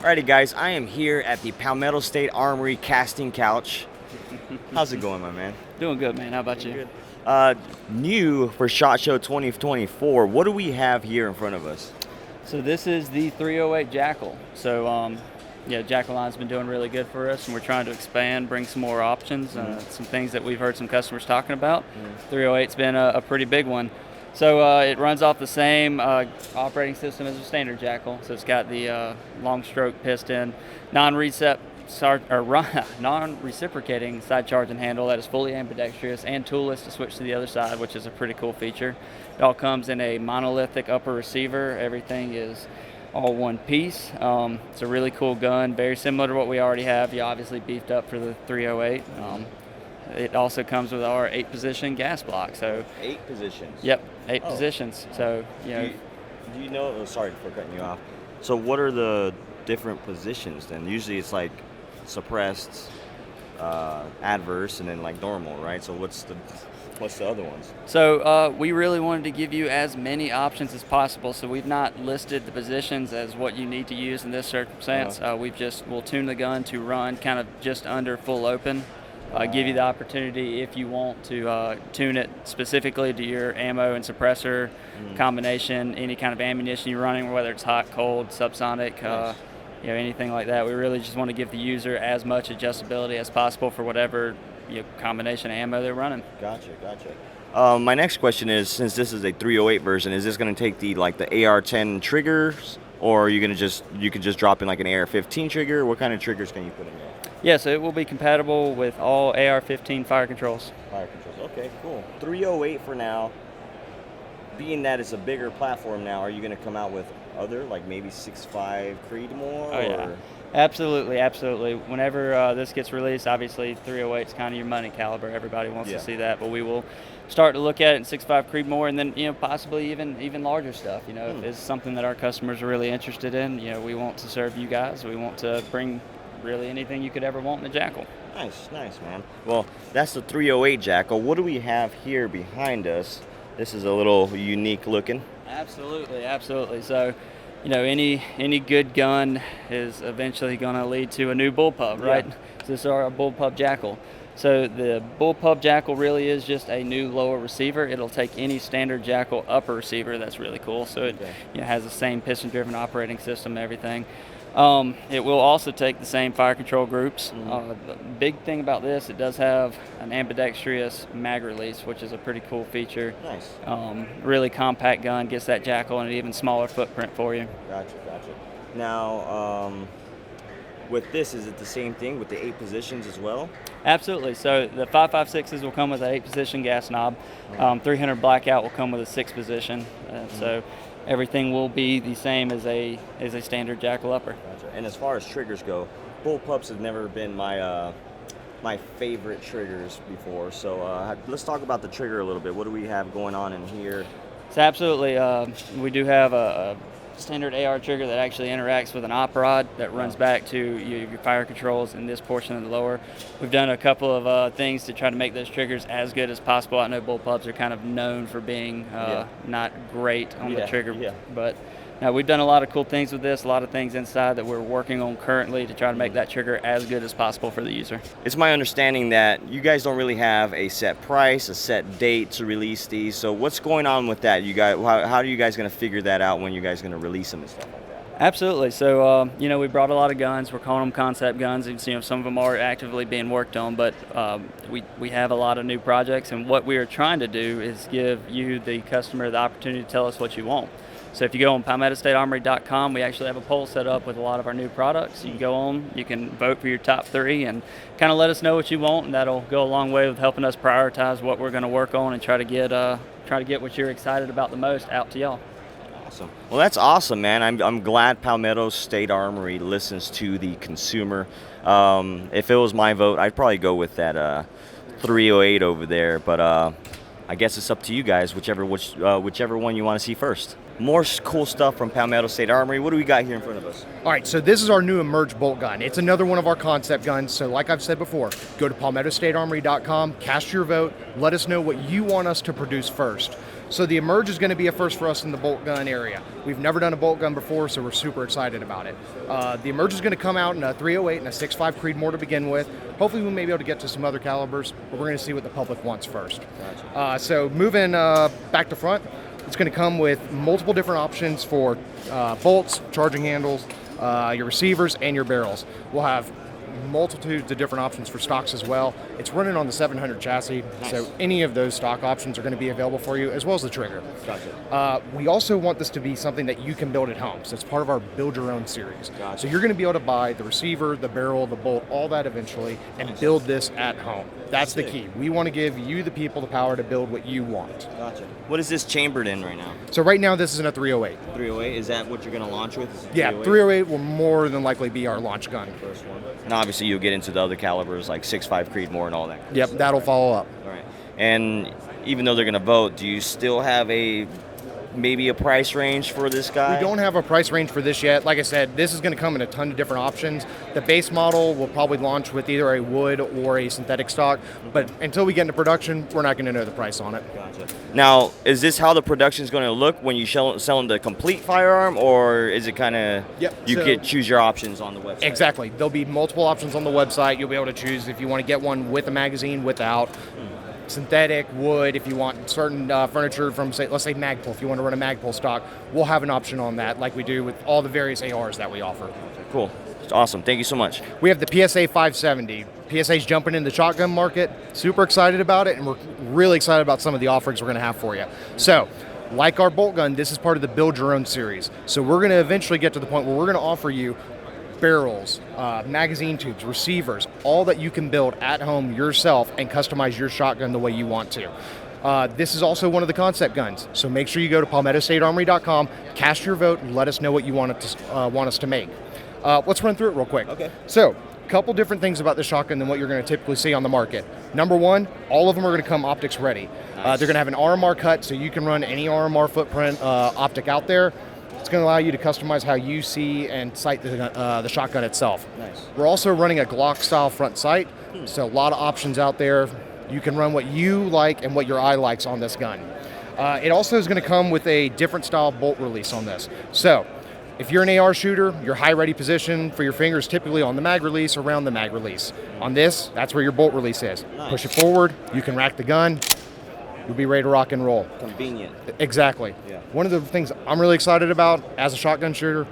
Alrighty, guys, I am here at the Palmetto State Armory casting couch. How's it going, my man? Doing good, man. How about you? Good. New for SHOT Show 2024. What do we have here in front of us? So this is the 308 Jackal. So Jackal line's been doing really good for us, and we're trying to expand, bring some more options, some things that we've heard some customers talking about. 308's been a pretty big one. So it runs off the same operating system as a standard Jackal. So it's got the long stroke piston, non-reciprocating side charging handle that is fully ambidextrous and toolless to switch to the other side, which is a pretty cool feature. It all comes in a monolithic upper receiver. Everything is all one piece. It's a really cool gun, very similar to what we already have. You obviously beefed up for the 308. It also comes with our 8-position gas block. So 8 positions. Yep, 8 positions. So do you know? Oh, sorry for cutting you off. So what are the different positions then? Usually it's like suppressed, adverse, and then like normal, right? So what's the other ones? So we really wanted to give you as many options as possible. So we've not listed the positions as what you need to use in this circumstance. We'll tune the gun to run kind of just under full open. Give you the opportunity, if you want, to tune it specifically to your ammo and suppressor combination, any kind of ammunition you're running, whether it's hot, cold, subsonic, anything like that. We really just want to give the user as much adjustability as possible for whatever combination of ammo they're running. Gotcha. My next question is, since this is a 308 version, is this going to take the AR-10 triggers, or are you can just drop in like an AR-15 trigger? What kind of triggers can you put in there? Yeah, so it will be compatible with all AR-15 fire controls. Okay, cool. 308 for now. Being that it's a bigger platform now, are you going to come out with other, like maybe 6.5 Creedmoor? Oh, yeah. Absolutely. Whenever this gets released, obviously 308 is kind of your money caliber. Everybody wants to see that, but we will start to look at it in 6.5 Creedmoor, and then possibly even larger stuff. If it's something that our customers are really interested in, we want to serve you guys. We want to bring really anything you could ever want in a Jackal. Nice, man. Well, that's the 308 Jackal. What do we have here behind us? This is a little unique looking. Absolutely. So, any good gun is eventually going to lead to a new bullpup, right? So this is our bullpup Jackal. So the bullpup Jackal really is just a new lower receiver. It'll take any standard Jackal upper receiver. That's really cool. So it has the same piston-driven operating system and everything. It will also take the same fire control groups. The big thing about this, it does have an ambidextrous mag release, which is a pretty cool feature. Nice. Really compact gun, gets that Jackal in an even smaller footprint for you. Gotcha. Now, with this, is it the same thing with the 8 positions as well? Absolutely. So the 5.56s will come with an 8-position gas knob. 300 blackout will come with a 6-position. So everything will be the same as a standard Jackal upper. Gotcha. And as far as triggers go, bullpups have never been my favorite triggers before. So let's talk about the trigger a little bit. What do we have going on in here? So absolutely, we do have a standard AR trigger that actually interacts with an op rod that runs back to your fire controls in this portion of the lower. We've done a couple of things to try to make those triggers as good as possible. I know bullpups are kind of known for being not great on the trigger, but we've done a lot of cool things with this, a lot of things inside that we're working on currently to try to make that trigger as good as possible for the user. It's my understanding that you guys don't really have a set price, a set date to release these. So what's going on with that? You guys, how are you guys going to figure that out when you guys going to release them and stuff like that? Absolutely. So, we brought a lot of guns. We're calling them concept guns. And, some of them are actively being worked on, but we have a lot of new projects. And what we are trying to do is give you, the customer, the opportunity to tell us what you want. So if you go on PalmettoStateArmory.com, we actually have a poll set up with a lot of our new products. You can go on, you can vote for your top 3 and kind of let us know what you want, and that'll go a long way with helping us prioritize what we're going to work on and try to get what you're excited about the most out to y'all. Awesome. Well, that's awesome, man. I'm glad Palmetto State Armory listens to the consumer. If it was my vote, I'd probably go with that 308 over there, but I guess it's up to you guys, whichever one you want to see first. more cool stuff from Palmetto State Armory. What do we got here in front of us? All right, so this is our new Emerge bolt gun. It's another one of our concept guns. So like I've said before, go to palmettostatearmory.com, cast your vote, let us know what you want us to produce first. So the Emerge is going to be a first for us in the bolt gun area. We've never done a bolt gun before, so we're super excited about it. The Emerge is going to come out in a 308 and a 6.5 Creedmoor to begin with. Hopefully we may be able to get to some other calibers, but we're going to see what the public wants first. Gotcha. So moving back to front, it's going to come with multiple different options for bolts, charging handles, your receivers, and your barrels. We'll have multitudes of different options for stocks as well. It's running on the 700 chassis, so any of those stock options are going to be available for you, as well as the trigger. Gotcha. We also want this to be something that you can build at home, so it's part of our Build Your Own series. Gotcha. So you're going to be able to buy the receiver, the barrel, the bolt, all that eventually, and build this at home. That's the key. We want to give you, the people, the power to build what you want. Gotcha. What is this chambered in right now? So right now, this is in a 308. 308. Is that what you're going to launch with? Is it Yeah, 308 will more than likely be our launch gun. First one. And obviously you'll get into the other calibers like 6.5 Creedmoor and all that. Yep, that'll follow up. All right. And even though they're going to vote, do you still have maybe a price range for this guy? We don't have a price range for this yet. Like I said, this is going to come in a ton of different options. The base model will probably launch with either a wood or a synthetic stock, but until we get into production, we're not going to know the price on it. Gotcha. Now, is this how the production is going to look when you selling the complete firearm, or is it kind of you could choose your options on the website? Exactly. There'll be multiple options on the website. You'll be able to choose if you want to get one with a magazine, without. Synthetic, wood, if you want certain furniture from, say, let's say Magpul, if you want to run a Magpul stock, we'll have an option on that like we do with all the various ARs that we offer. Cool. It's awesome. Thank you so much. We have the PSA 570. PSA's jumping in the shotgun market. Super excited about it, and we're really excited about some of the offerings we're going to have for you. So, like our bolt gun, this is part of the Build Your Own series. So we're going to eventually get to the point where we're going to offer you barrels, magazine tubes, receivers, all that you can build at home yourself and customize your shotgun the way you want to. This is also one of the concept guns, so make sure you go to palmettostatearmory.com, cast your vote, and let us know what you want us to make. Let's run through it real quick. Okay. So, a couple different things about the shotgun than what you're going to typically see on the market. Number one, all of them are going to come optics ready. Nice. They're going to have an RMR cut, so you can run any RMR footprint optic out there. It's going to allow you to customize how you see and sight the shotgun itself. Nice. We're also running a Glock style front sight, so a lot of options out there. You can run what you like and what your eye likes on this gun. It also is going to come with a different style bolt release on this. So if you're an AR shooter, your high ready position for your finger is typically on the mag release, around the mag release. On this, that's where your bolt release is. Nice. Push it forward, you can rack the gun, you'll be ready to rock and roll. Convenient. Exactly. Yeah. One of the things I'm really excited about as a shotgun shooter,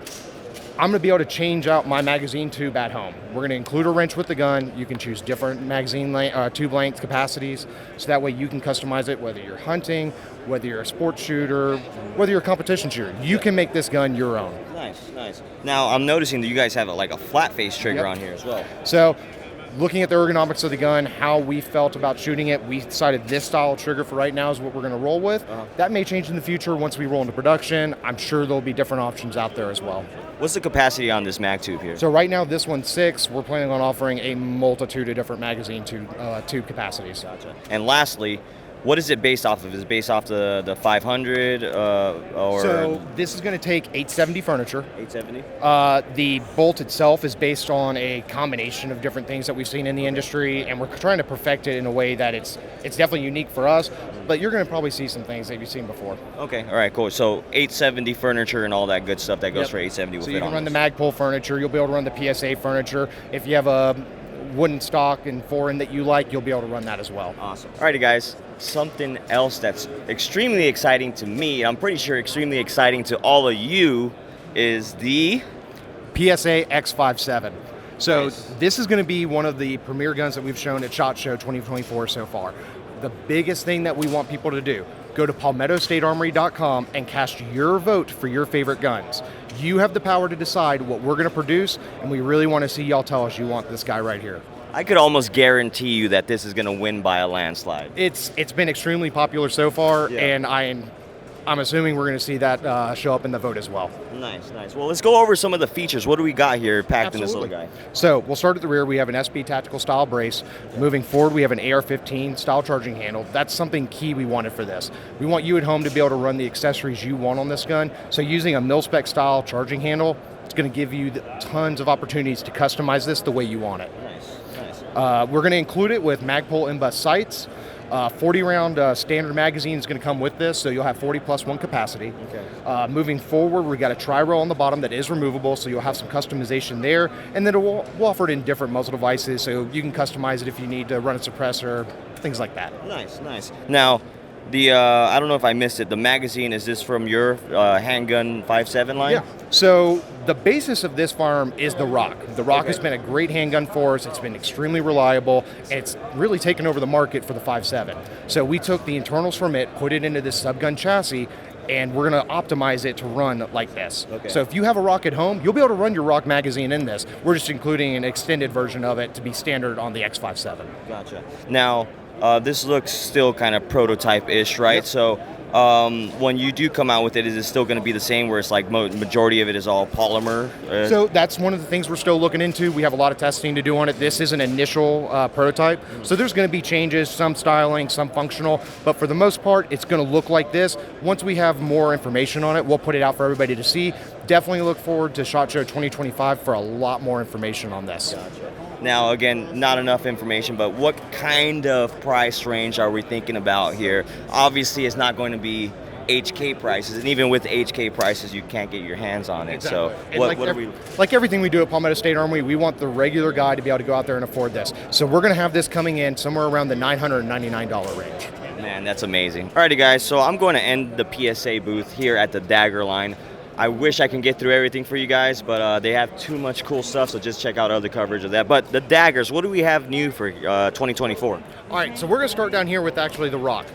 I'm going to be able to change out my magazine tube at home. We're going to include a wrench with the gun. You can choose different magazine tube length capacities, so that way you can customize it, whether you're hunting, whether you're a sports shooter, whether you're a competition shooter. You can make this gun your own. Nice, nice. Now, I'm noticing that you guys have like a flat face trigger on here as well. So, looking at the ergonomics of the gun, how we felt about shooting it, we decided this style trigger for right now is what we're going to roll with. That may change in the future once we roll into production. I'm sure there'll be different options out there as well. What's the capacity on this mag tube here? So right now, this one's 6. We're planning on offering a multitude of different magazine tube capacities. Gotcha. And lastly, what is it based off of? Is it based off the 500 or? So this is going to take 870 furniture. 870? The bolt itself is based on a combination of different things that we've seen in the industry, and we're trying to perfect it in a way that it's definitely unique for us, but you're going to probably see some things that you've seen before. Okay, all right, cool. So 870 furniture and all that good stuff that goes for 870 will So fit you can on run this. the Magpul furniture, you'll be able to run the PSA furniture. If you have a wooden stock and foreign that you like, you'll be able to run that as well. Awesome. Alrighty, guys. Something else that's extremely exciting to me, I'm pretty sure extremely exciting to all of you, is the PSA X57. So Nice. this is going to be one of the premier guns that we've shown at SHOT Show 2024 so far. The biggest thing that we want people to do, go to palmettostatearmory.com and cast your vote for your favorite guns. You have the power to decide what we're going to produce, and we really want to see y'all tell us you want this guy right here. I could almost guarantee you that this is going to win by a landslide. It's been extremely popular so far, Yeah. and I am I'm assuming we're going to see that show up in the vote as well. Nice, nice. Well, let's go over some of the features. What do we got here packed in this little guy? So we'll start at the rear. We have an SB tactical style brace. Moving forward, we have an AR-15 style charging handle. That's something key we wanted for this. We want you at home to be able to run the accessories you want on this gun. So using a mil-spec style charging handle, it's going to give you tons of opportunities to customize this the way you want it. Nice, nice. We're going to include it with Magpul M-Bus sights. 40-round standard magazine is going to come with this, so you'll have 40 plus 1 capacity. Okay. Moving forward, we got a tri-rail on the bottom that is removable, so you'll have some customization there. And then we'll offer it in different muzzle devices, so you can customize it if you need to run a suppressor, things like that. Nice, nice. Now, I don't know if I missed it. The magazine, is this from your handgun 5.7 line? Yeah. So the basis of this firearm is the Rock. The Rock has been a great handgun for us. It's been extremely reliable. It's really taken over the market for the 5.7. So we took the internals from it, put it into this subgun chassis, and we're going to optimize it to run like this. Okay. So if you have a Rock at home, you'll be able to run your Rock magazine in this. We're just including an extended version of it to be standard on the X57. Gotcha. Now, this looks still kind of prototype-ish, right? Yep. So when you do come out with it, is it still going to be the same where it's like majority of it is all polymer? So that's one of the things we're still looking into. We have a lot of testing to do on it. This is an initial prototype. So there's going to be changes, some styling, some functional, but for the most part, it's going to look like this. Once we have more information on it, we'll put it out for everybody to see. Definitely look forward to SHOT Show 2025 for a lot more information on this. Gotcha. Now, again, not enough information, but what kind of price range are we thinking about here? Obviously, it's not going to be HK prices, and even with HK prices, you can't get your hands on it. Exactly. So, And what are we? Like everything we do at Palmetto State Armory, we want the regular guy to be able to go out there and afford this. So we're going to have this coming in somewhere around the $999 range. Man, that's amazing. Alrighty, guys, so I'm going to end the PSA booth here at the Dagger line. I wish I can get through everything for you guys, but they have too much cool stuff, so just check out other coverage of that. But the daggers, what do we have new for 2024? All right, so we're going to start down here with actually the Rock.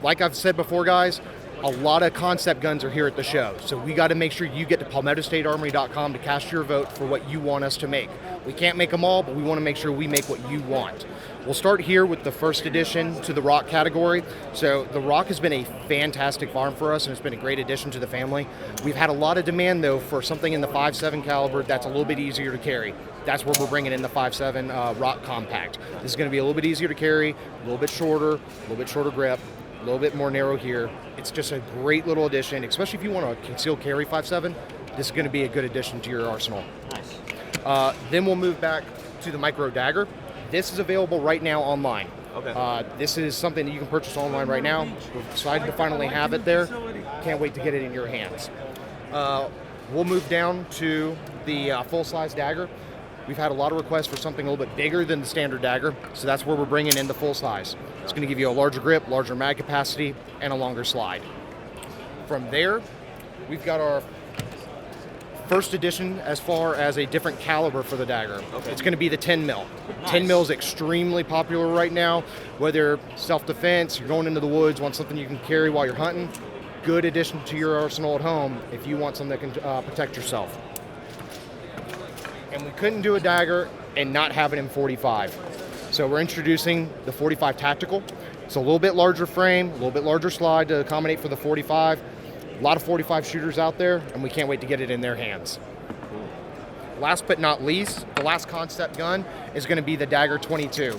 Like I've said before, guys, a lot of concept guns are here at the show, so we got to make sure you get to palmettostatearmory.com to cast your vote for what you want us to make. We can't make them all, but we want to make sure we make what you want. We'll start here with the first addition to the Rock category. So the Rock has been a fantastic firearm for us, and it's been a great addition to the family. We've had a lot of demand, though, for something in the 5.7 caliber that's a little bit easier to carry. That's where we're bringing in the 5.7 Rock Compact. This is going to be a little bit easier to carry, a little bit shorter grip, a little bit more narrow here. It's just a great little addition, especially if you want to conceal carry 5.7. This is going to be a good addition to your arsenal. Nice. Then we'll move back to the Micro Dagger. This is available right now online. Okay. This is something that you can purchase online right now. We're excited to finally have it there. Can't wait to get it in your hands. We'll move down to the full-size dagger. We've had a lot of requests for something a little bit bigger than the standard dagger, so that's where we're bringing in the full size. It's going to give you a larger grip, larger mag capacity, and a longer slide. From there, we've got our first edition as far as a different caliber for the dagger. Okay. It's going to be the 10 mil. Nice. 10 mil is extremely popular right now. Whether self-defense, you're going into the woods, want something you can carry while you're hunting, good addition to your arsenal at home if you want something that can protect yourself. And we couldn't do a dagger and not have it in 45. So we're introducing the 45 Tactical. It's a little bit larger frame, a little bit larger slide to accommodate for the 45. A lot of 45 shooters out there, and we can't wait to get it in their hands. Last but not least, the last concept gun is going to be the Dagger 22.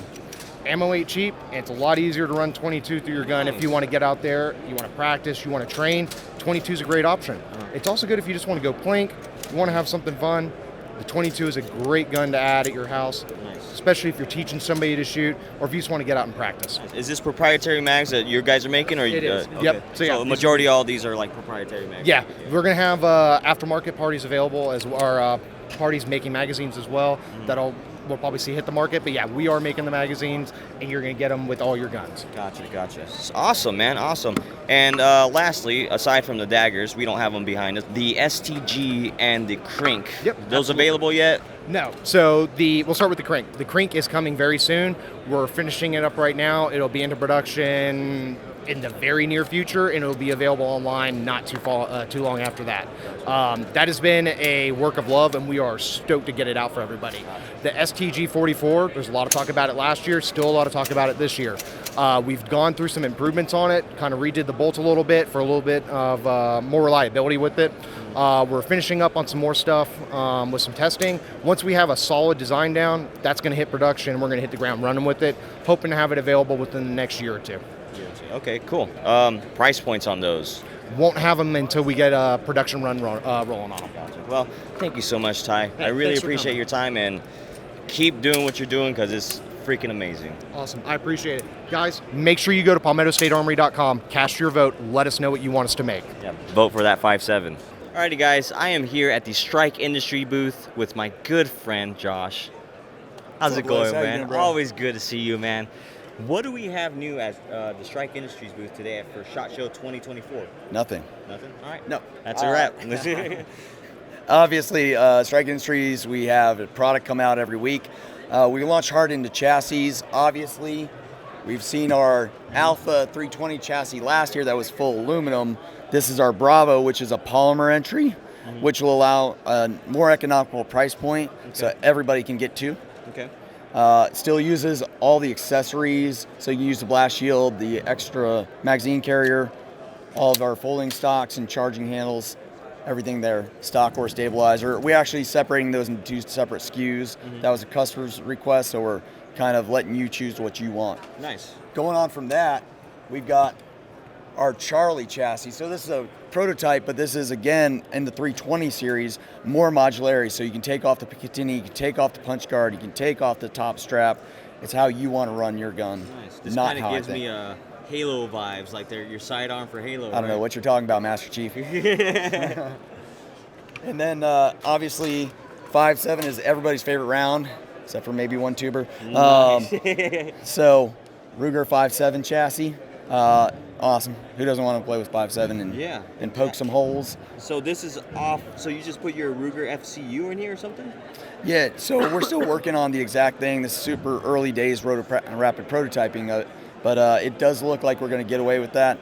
Ammo ain't cheap, and it's a lot easier to run 22 through your gun if you want to get out there, you want to practice, you want to train. 22 is a great option. It's also good if you just want to go plink, you want to have something fun. The 22 is a great gun to add at your house, especially if you're teaching somebody to shoot or if you just want to get out and practice. Is this proprietary mags that your guys are making? Or It is. Okay. Yep. So, yeah, the majority of all these are like proprietary mags? Yeah, we're going to have aftermarket parties available as our parties making magazines as well. We'll probably see hit the market, but yeah, we are making the magazines, and you're going to get them with all your guns. Gotcha. Awesome, man, awesome. And lastly, aside from the daggers, we don't have them behind us, the STG and the Crink. Yep, Those absolutely. available yet? No. So we'll start with the Crink. The Crink is coming very soon. We're finishing it up right now. It'll be into production in the very near future, and it'll be available online not too long after that. That has been a work of love, and we are stoked to get it out for everybody. The STG 44, there's a lot of talk about it last year, still a lot of talk about it this year. We've gone through some improvements on it, kind of redid the bolt a little bit for a little bit of more reliability with it. We're finishing up on some more stuff with some testing. Once we have a solid design down, that's going to hit production. We're going to hit the ground running with it, hoping to have it available within the next year or two. Okay, cool. Price points on those? Won't have them until we get a production run rolling on them. Gotcha. Well, thank you so much, Ty. Hey, I really thanks for appreciate coming. your time, and keep doing what you're doing because it's freaking amazing. Awesome. I appreciate it. Guys, make sure you go to palmettostatearmory.com, cast your vote, let us know what you want us to make. Yeah, vote for that 5.7. Alrighty, guys, I am here at the Strike Industry booth with my good friend Josh. How's it going, man? Always good to see you, man. What do we have new at the Strike Industries booth today for SHOT Show 2024? Nothing. Nothing? All right. No. That's a wrap. Obviously, Strike Industries, we have a product come out every week. We launch hard into chassis. Obviously, we've seen our Alpha 320 chassis last year that was full aluminum. This is our Bravo, which is a polymer entry, which will allow a more economical price point so everybody can get to. Okay. Still uses all the accessories, so you can use the blast shield, the extra magazine carrier, all of our folding stocks and charging handles, everything there, stock or stabilizer. We're actually separating those into 2 separate SKUs. That was a customer's request, so we're kind of letting you choose what you want. Nice. Going on from that, we've got our Charlie chassis. So this is a prototype, but this is, again, in the 320 series, more modularity. So you can take off the Picatinny, you can take off the punch guard, you can take off the top strap. It's how you want to run your gun. Nice. This not kind how of I gives think. me Halo vibes, like they're your sidearm for Halo. I don't know what you're talking about, Master Chief. And then obviously 5.7 is everybody's favorite round, except for maybe one tuber. Nice. So Ruger 5.7 chassis, awesome. Who doesn't want to play with 5.7 and poke some holes? So this is off. So you just put your Ruger FCU in here or something? Yeah. So we're still working on the exact thing. This is super early days rapid prototyping of it, but it does look like we're going to get away with that.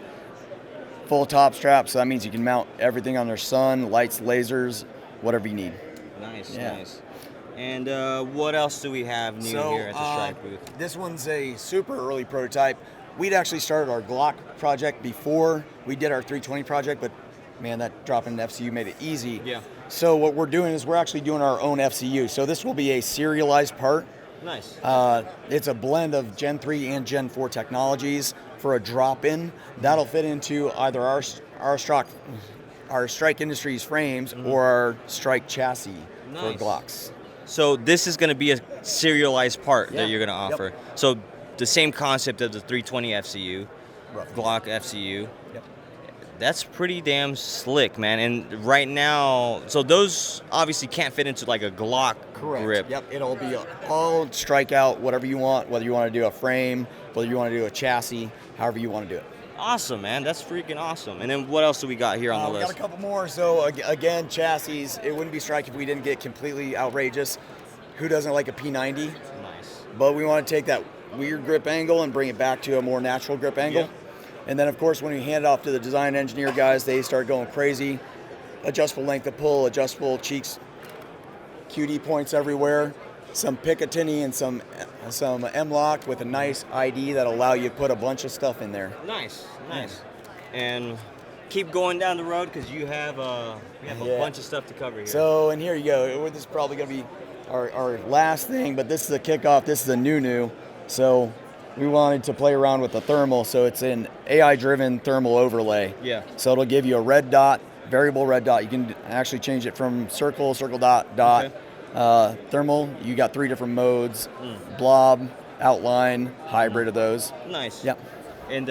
Full top strap, so that means you can mount everything on their sun, lights, lasers, whatever you need. Nice, Yeah. nice. And what else do we have new here at the Strike booth? This one's a super early prototype. We'd actually started our Glock project before we did our 320 project, but man, that drop in FCU made it easy. Yeah. So what we're doing is we're actually doing our own FCU. So this will be a serialized part. Nice. It's a blend of Gen 3 and Gen 4 technologies for a drop-in. That'll fit into either our Strike Industries frames or our Strike chassis for Glocks. So this is going to be a serialized part Yeah. that you're going to offer. Yep. So the same concept of the 320 FCU, Roughly. Glock FCU. Yep. That's pretty damn slick, man. And right now, so those obviously can't fit into like a Glock grip. Yep. It'll be all strike out, whatever you want, whether you want to do a frame, whether you want to do a chassis, however you want to do it. Awesome, man. That's freaking awesome. And then what else do we got here on the We list? got a couple more. So again, chassis. It wouldn't be Strike if we didn't get completely outrageous. Who doesn't like a P90? Nice. But we want to take that weird grip angle and bring it back to a more natural grip angle. Yep. And then, of course, when we hand it off to the design engineer guys, they start going crazy. Adjustable length of pull, adjustable cheeks, QD points everywhere, some Picatinny and some M-Lock with a nice ID that'll allow you to put a bunch of stuff in there. Nice, nice. And keep going down the road because you have a bunch of stuff to cover here. So, and here you go. This is probably going to be our last thing, but this is a kickoff. This is a new. So we wanted to play around with the thermal. So it's an AI-driven thermal overlay. Yeah. So it'll give you a red dot, variable red dot. You can actually change it from circle, dot. Okay. Thermal, you got 3 different modes. Blob, outline, hybrid of those. Nice. Yep. And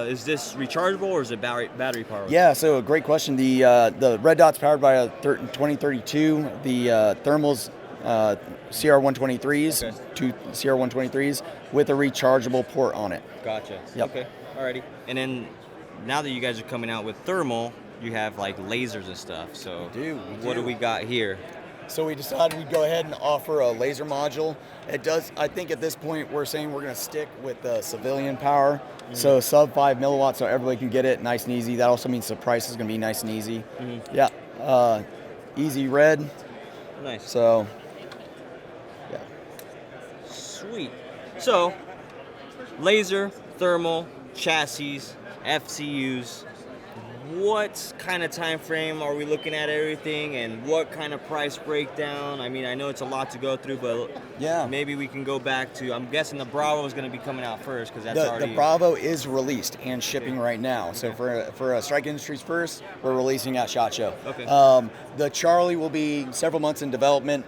is this rechargeable or is it battery powered? Yeah, so a great question. The red dot's powered by a 2032. The thermal's CR123s, Okay. 2 CR123s with a rechargeable port on it. Gotcha. Yep. Okay. Alrighty. And then now that you guys are coming out with thermal, you have like lasers and stuff. So what do we got here? So we decided we'd go ahead and offer a laser module. It does, I think at this point we're saying we're going to stick with the civilian power. So sub 5 milliwatts so everybody can get it nice and easy. That also means the price is going to be nice and easy. Yeah. Easy red. Nice. So, yeah. Sweet. So, laser, thermal, chassis, FCUs. What kind of time frame are we looking at everything, and what kind of price breakdown? I mean, I know it's a lot to go through, but Yeah. maybe we can go back to, I'm guessing the Bravo is going to be coming out first because that's already... The Bravo is released and shipping right now. So for Strike Industries first, we're releasing at SHOT Show. Okay. The Charlie will be several months in development.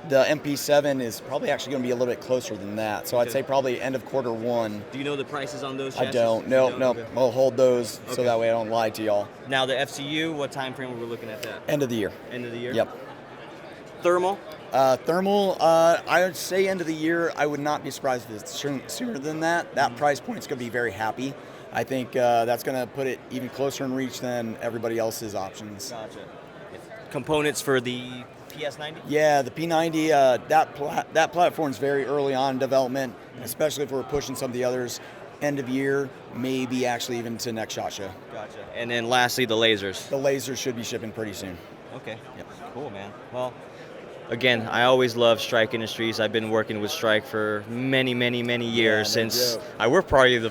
The MP7 is probably actually going to be a little bit closer than that. So I'd say probably end of Q1. Do you know the prices on those chassis? I don't. No. Okay. I'll hold those so that way I don't lie to y'all. Now the FCU, what time frame are we looking at that? End of the year. End of the year? Yep. Thermal? Thermal, I would say end of the year. I would not be surprised if it's sooner than that. That price point's going to be very happy. I think that's going to put it even closer in reach than everybody else's options. Gotcha. Components for the PS90? Yeah, the P90, that platform's very early on in development, especially if we're pushing some of the others. End of year, maybe actually even to next SHOT Show. Gotcha. And then lastly, the lasers. The lasers should be shipping pretty soon. Okay. Yep. Cool, man. Well, again, I always love Strike Industries. I've been working with Strike for many years since we're probably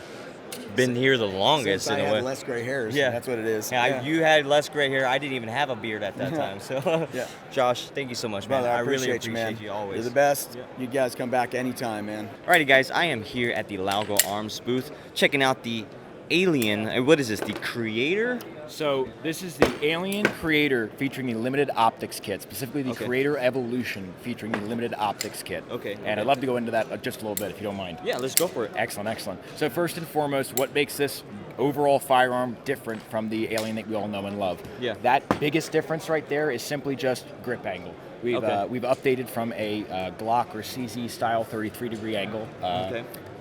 been here the longest Since in I a way. had less gray hairs. Yeah, That's what it is. Yeah, you had less gray hair. I didn't even have a beard at that time. So, Yeah. Josh, thank you so much, man. Brother, I really appreciate appreciate you, you man. always. You're the best. Yeah. You guys come back anytime, man. Alrighty, guys, I am here at the Laugo Arms booth, checking out the Alien. What is this? The Creator? So this is the Alien Creator featuring the limited optics kit, specifically the Okay. Creator Evolution featuring the limited optics kit. Okay. And I'd love to go into that just a little bit if you don't mind. Yeah, let's go for it. Excellent. So first and foremost, what makes this overall firearm different from the Alien that we all know and love? Yeah. That biggest difference right there is simply just grip angle. We've updated from a Glock or CZ style 33-degree angle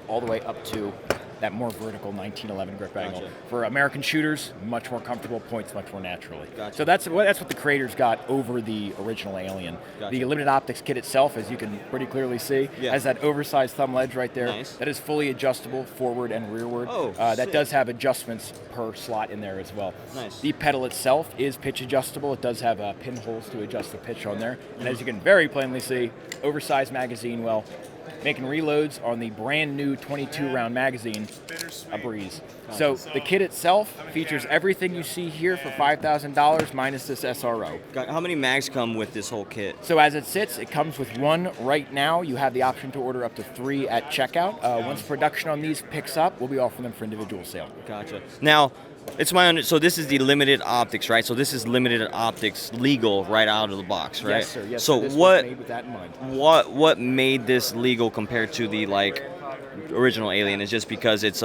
all the way up to that more vertical 1911 grip angle. For American shooters, much more comfortable, points much more naturally. Gotcha. So that's what the Creator's got over the original Alien. Gotcha. The limited optics kit itself, as you can pretty clearly see, Yeah. has that oversized thumb ledge right there. Nice. That is fully adjustable forward and rearward. Oh, that sick. does have adjustments per slot in there as well. Nice. The pedal itself is pitch adjustable. It does have pinholes to adjust the pitch on there. And as you can very plainly see, oversized magazine well, making reloads on the brand new 22 round magazine a breeze. So the kit itself features everything you see here for $5,000 minus this SRO. How many mags come with this whole kit? So as it sits, it comes with one right now. You have the option to order up to 3 at checkout. Once production on these picks up, we'll be offering them for individual sale. Gotcha. Now, it's so this is the limited optics, right? So this is limited optics legal right out of the box, right? Yes, sir. Yes, so sir. This was what made with that in mind. what made this legal compared to the original Alien? Is just because it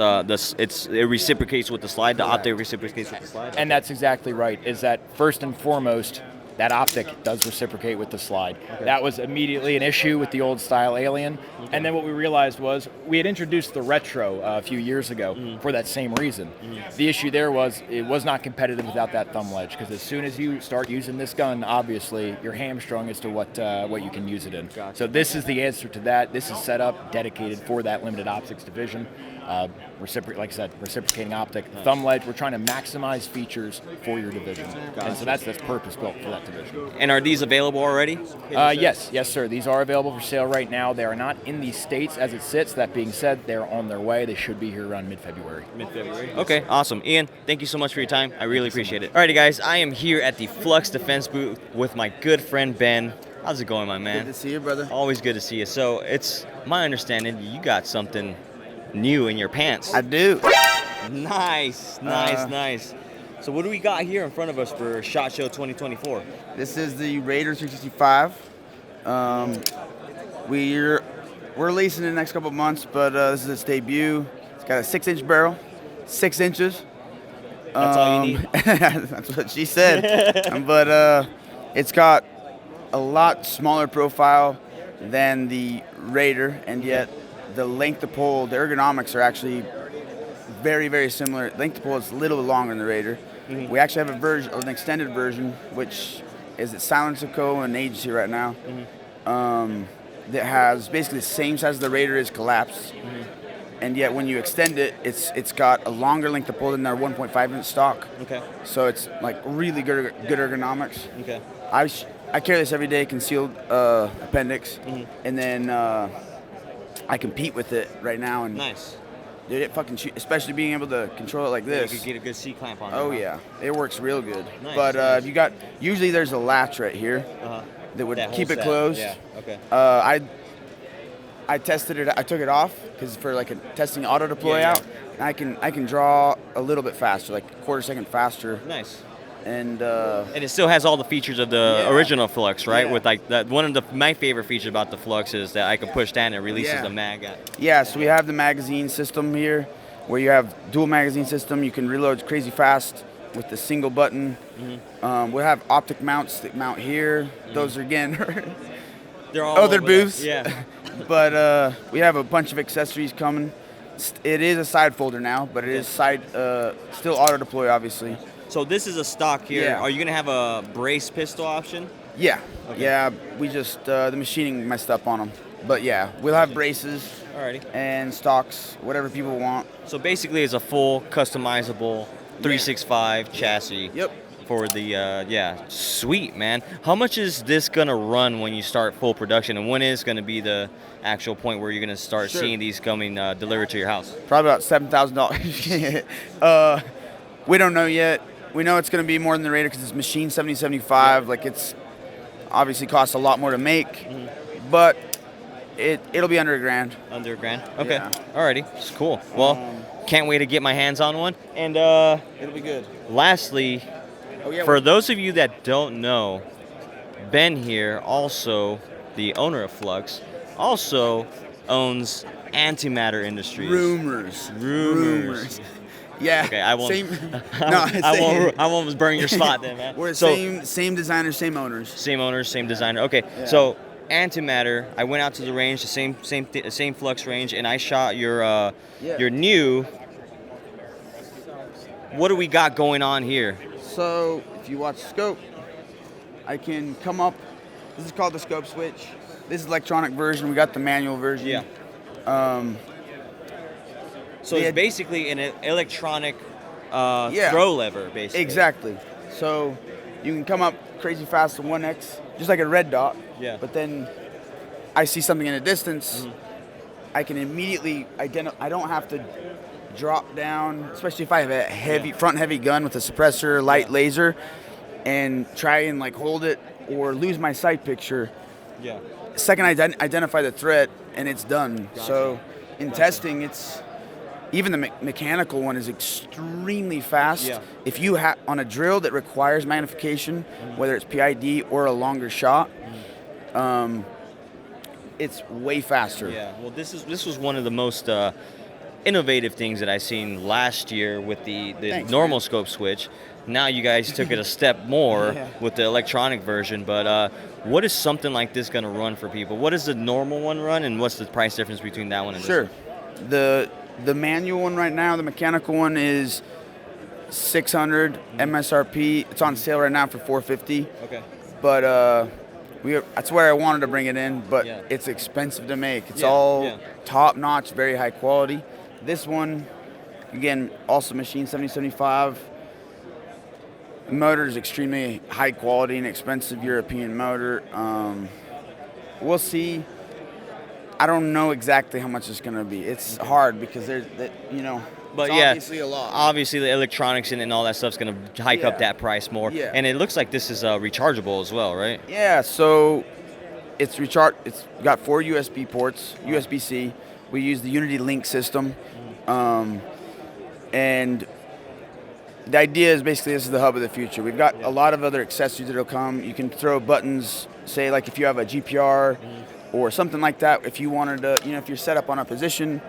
reciprocates with the slide. The optic reciprocates with the slide. And that's exactly right, is that first and foremost, that optic does reciprocate with the slide. Okay. That was immediately an issue with the old style Alien. Okay. And then what we realized was we had introduced the Retro a few years ago for that same reason. The issue there was it was not competitive without that thumb ledge, because as soon as you start using this gun, obviously you're hamstrung as to what you can use it in. Gotcha. So this is the answer to that. This is set up, dedicated for that limited optics division. Like I said, reciprocating optic, thumb ledge. We're trying to maximize features for your division, and so that's purpose built for that division. And are these available already? Yes, sir. These are available for sale right now. They are not in the States as it sits. That being said, they're on their way. They should be here around mid-February. Mid-February. Okay, awesome. Ian, thank you so much for your time. I really appreciate it. Alrighty, guys, I am here at the Flux Defense booth with my good friend Ben. How's it going, my man? Good to see you, brother. Always good to see you. So it's my understanding you got something new in your pants. I do. Nice. So what do we got here in front of us for SHOT Show 2024? This is the Raider 365. We're releasing in the next couple of months, but this is its debut. It's got a 6-inch barrel, 6 inches. That's all you need? That's what she said. But it's got a lot smaller profile than the Raider, and yet the length of pull, the ergonomics are actually very, very similar. Length of pull is a little longer than the Raider. Mm-hmm. We actually have an extended version, which is at Silencer Co. and agency right now. Mm-hmm. That has basically the same size as the Raider is collapsed, Mm-hmm. and yet when you extend it, it's got a longer length of pull than our 1.5-inch stock. Okay. So it's like really good ergonomics. Okay. I carry this every day, concealed appendix, Mm-hmm. and then I compete with it right now. And Nice. dude, it fucking especially being able to control it like You this. could get a good C clamp on. Oh there, yeah, it works real good. Nice, But nice. if you got, usually there's a latch right here Uh-huh. that would That whole keep it set. closed. Yeah. Okay. I tested it. I took it off because for like a testing auto deploy Yeah, out, and I can draw a little bit faster, like a quarter second faster. Nice. And And it still has all the features of the Yeah. original Flux, right? Yeah. With like that, one of my favorite features about the Flux is that I can push down and it releases Yeah. the mag. yeah, so we have the magazine system here, where you have dual magazine system. You can reload crazy fast with the single button. We'll have optic mounts that mount here. Those are again. They're all Other over there. booths. Yeah. But we have a bunch of accessories coming. It is a side folder now, but it is still auto deploy, obviously. So this is a stock here. Yeah. Are you gonna have a brace pistol option? Yeah, Okay. yeah. We just the machining messed up on them, but yeah, we'll have braces Alrighty. and stocks, whatever people want. So basically, it's a full customizable 365 chassis. Yep. For the sweet, man. How much is this gonna run when you start full production, and when is gonna be the actual point where you're gonna start Sure. seeing these coming delivered to your house? Probably about $7,000. We don't know yet. We know it's going to be more than the Raider because it's machine 7075. Like it's obviously costs a lot more to make, but it'll be under $1,000. Under $1,000. Okay. Yeah. Alrighty. It's cool. Well, can't wait to get my hands on one. And It'll be good. lastly, Oh yeah. for those of you that don't know, Ben here, also the owner of Flux, also owns Antimatter Industries. Rumors. Yeah. Okay, I won't. Same, I won't burn your spot then, man. We're So, same designers, same owners. same owners, same designer. Okay, so Antimatter. I went out to the range, the same Flux range, and I shot your new. What do we got going on here? So if you watch scope, I can come up. This is called the scope switch. This is electronic version. We got the manual version. Yeah. So They it's had- basically an electronic Yeah. throw lever, basically. Exactly. So you can come up crazy fast to 1x, just like a red dot. Yeah. But then I see something in the distance, I can immediately identify. I don't have to drop down, especially if I have a front heavy gun with a suppressor, light laser, and try and like hold it or lose my sight picture. Yeah. Second, I identify the threat and it's done. So in testing, it's even the mechanical one is extremely fast. Yeah. If you have on a drill that requires magnification, whether it's PID or a longer shot, it's way faster. Yeah. Well, this was one of the most innovative things that I seen last year with the Thanks, normal man. scope switch. Now you guys took it a step more Yeah. with the electronic version. But what is something like this going to run for people? What does the normal one run, and what's the price difference between that one and Sure. this one? The manual one right now, the mechanical one is $600 MSRP. It's on sale right now for $450. Okay. But that's where I wanted to bring it in, but Yeah. it's expensive to make. It's Yeah, all yeah. top notch, very high quality. This one, again, also machine 7075. The motor is extremely high quality and expensive European motor. We'll see. I don't know exactly how much it's going to be. It's hard because there's, But it's yeah, obviously a lot. Obviously, the electronics and all that stuff's going to hike up Yeah. that price more. Yeah. And it looks like this is rechargeable as well, right? Yeah, so it's It's got 4 USB ports, USB-C. We use the Unity Link system, and the idea is basically this is the hub of the future. We've got a lot of other accessories that'll come. You can throw buttons, say like if you have a GPR or something like that. If you wanted to, if you're set up on a position.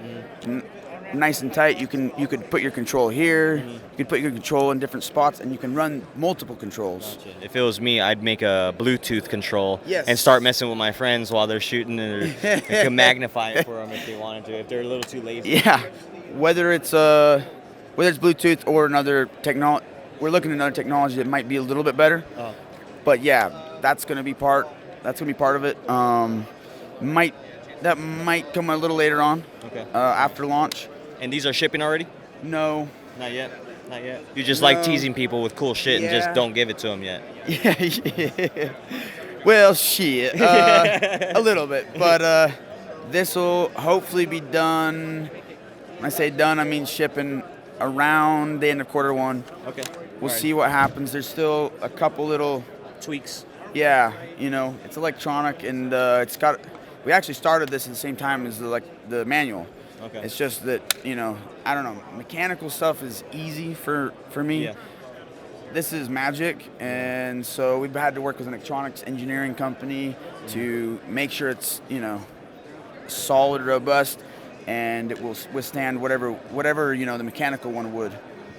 Nice and tight. You could put your control here. You could put your control in different spots, and you can run multiple controls. If it was me, I'd make a Bluetooth control Yes. and start messing with my friends while they're shooting, and I can magnify it for them if they wanted to, if they're a little too lazy. Yeah, whether it's Bluetooth or another technology, we're looking at another technology that might be a little bit better. But yeah, that's gonna be part of it. That might come a little later on. Okay. After launch. And these are shipping already? No. Not yet. Not yet. You just like No. teasing people with cool shit and just Yeah. don't give it to them yet. Yeah. Well, shit. A little bit, but this will hopefully be done When I say done, I mean shipping around the end of Q1. Okay. We'll see what happens. There's still a couple little tweaks. Yeah, it's electronic, and we actually started this at the same time as the manual. Okay. It's just that, I don't know, mechanical stuff is easy for me. Yeah. This is magic, and so we've had to work with an electronics engineering company to make sure it's, solid, robust, and it will withstand whatever the mechanical one would.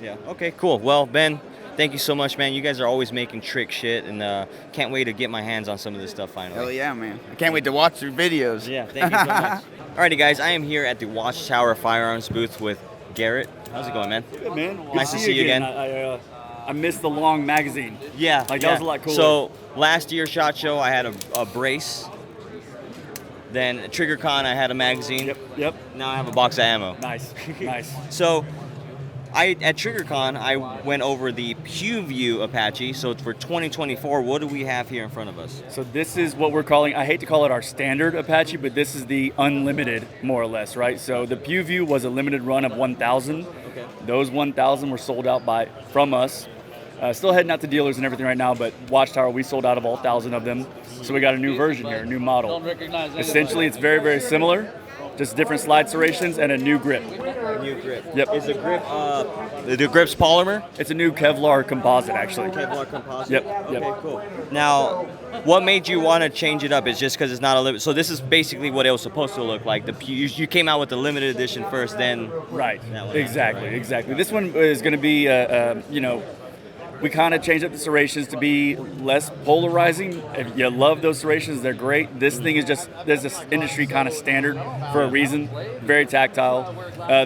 Yeah. Okay, cool. Well, Ben, thank you so much, man. You guys are always making trick shit, and can't wait to get my hands on some of this stuff finally. Hell yeah, man. I can't wait to watch your videos. Yeah, thank you so much. Alrighty, guys, I am here at the Watchtower firearms booth with Garrett. How's it going, man? Good, man. Good Nice to see you again. I missed the long magazine. Yeah. That was a lot cooler. So, last year SHOT Show, I had a brace. Then at TriggerCon, I had a magazine. Yep. Now I have a box of ammo. Nice. So, at TriggerCon, I went over the PewView Apache. So for 2024, what do we have here in front of us? So this is what we're calling, I hate to call it our standard Apache, but this is the unlimited, more or less, right? So the PewView was a limited run of 1,000. Okay. Those 1,000 were sold out from us. Still heading out to dealers and everything right now, but Watchtower, we sold out of all 1,000 of them. So we got a new version here, a new model. Essentially, it's very, very similar, just different slide serrations and a new grip. New grip. Yep. Is the grip's polymer? It's a new Kevlar composite, actually. Kevlar composite? Yep. Okay, cool. Now, what made you want to change it up? It's just because it's not a limit. So this is basically what it was supposed to look like. You came out with the limited edition first, then... Right. That one. Exactly. This one is going to be, we kind of changed up the serrations to be less polarizing. If you love those serrations, they're great. This thing is there's this industry kind of standard for a reason. Very tactile.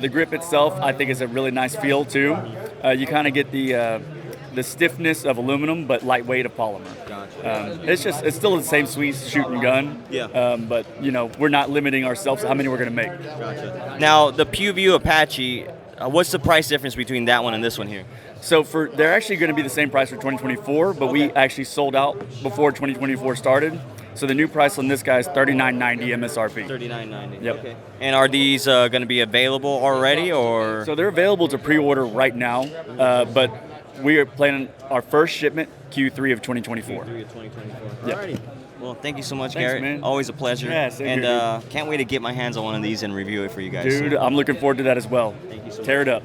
The grip itself, I think, is a really nice feel too. You kind of get the stiffness of aluminum, but lightweight of polymer. Gotcha. It's still the same sweet shooting gun. Yeah. But we're not limiting ourselves to how many we're going to make. Gotcha. Now, the PewView Apache, what's the price difference between that one and this one here? So they're actually going to be the same price for 2024, but we actually sold out before 2024 started. So the new price on this guy is $39.90 MSRP. $39.90. Yep. Okay. And are these going to be available already, or? So they're available to pre-order right now, but we are planning our first shipment Q3 of 2024. Q3 of 2024. Yep. Alrighty. Well, thank you so much, Thanks, Garrett. man. Always a pleasure. Yeah, same and here, can't wait to get my hands on one of these and review it for you guys. Dude, I'm looking forward to that as well. Thank you so much. Tear it up.